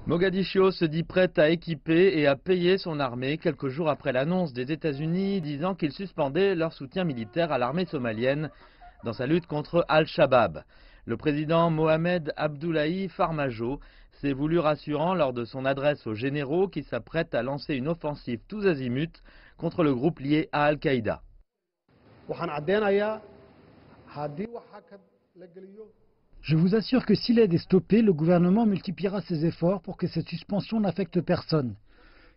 Mogadiscio se dit prête à équiper et à payer son armée quelques jours après l'annonce des États-Unis disant qu'ils suspendaient leur soutien militaire à l'armée somalienne dans sa lutte contre Al-Shabaab. Le président Mohamed Abdullahi Farmajo s'est voulu rassurant lors de son adresse aux généraux qui s'apprêtent à lancer une offensive tous azimuts contre le groupe lié à Al-Qaïda. Je vous assure que si l'aide est stoppée, le gouvernement multipliera ses efforts pour que cette suspension n'affecte personne.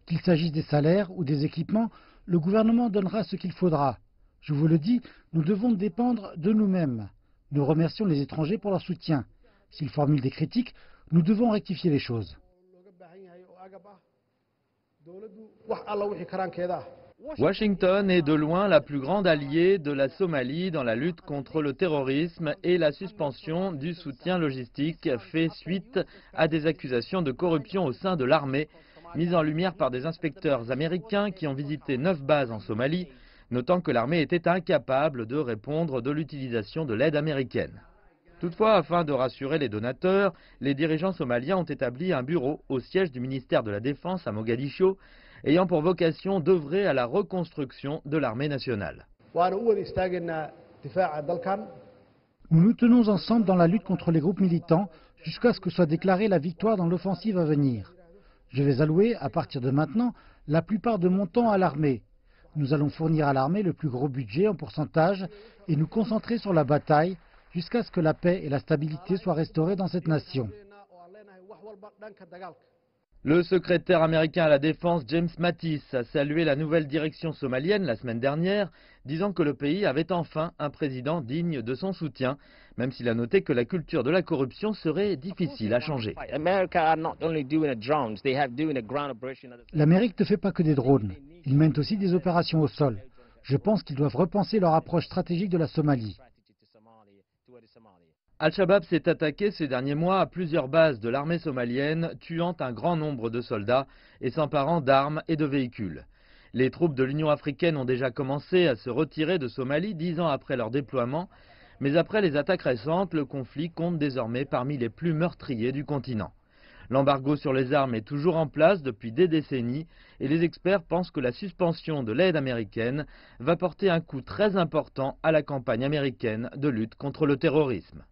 Qu'il s'agisse des salaires ou des équipements, le gouvernement donnera ce qu'il faudra. Je vous le dis, nous devons dépendre de nous-mêmes. Nous remercions les étrangers pour leur soutien. S'ils formulent des critiques, nous devons rectifier les choses. Washington est de loin la plus grande alliée de la Somalie dans la lutte contre le terrorisme et la suspension du soutien logistique fait suite à des accusations de corruption au sein de l'armée, mises en lumière par des inspecteurs américains qui ont visité 9 bases en Somalie, notant que l'armée était incapable de répondre de l'utilisation de l'aide américaine. Toutefois, afin de rassurer les donateurs, les dirigeants somaliens ont établi un bureau au siège du ministère de la Défense à Mogadiscio, ayant pour vocation d'œuvrer à la reconstruction de l'armée nationale. Nous nous tenons ensemble dans la lutte contre les groupes militants jusqu'à ce que soit déclarée la victoire dans l'offensive à venir. Je vais allouer, à partir de maintenant, la plupart de mon temps à l'armée. Nous allons fournir à l'armée le plus gros budget en pourcentage et nous concentrer sur la bataille jusqu'à ce que la paix et la stabilité soient restaurées dans cette nation. Le secrétaire américain à la Défense James Mattis a salué la nouvelle direction somalienne la semaine dernière, disant que le pays avait enfin un président digne de son soutien, même s'il a noté que la culture de la corruption serait difficile à changer. L'Amérique ne fait pas que des drones, ils mènent aussi des opérations au sol. Je pense qu'ils doivent repenser leur approche stratégique de la Somalie. Al-Shabaab s'est attaqué ces derniers mois à plusieurs bases de l'armée somalienne, tuant un grand nombre de soldats et s'emparant d'armes et de véhicules. Les troupes de l'Union africaine ont déjà commencé à se retirer de Somalie 10 ans après leur déploiement, mais après les attaques récentes, le conflit compte désormais parmi les plus meurtriers du continent. L'embargo sur les armes est toujours en place depuis des décennies et les experts pensent que la suspension de l'aide américaine va porter un coup très important à la campagne américaine de lutte contre le terrorisme.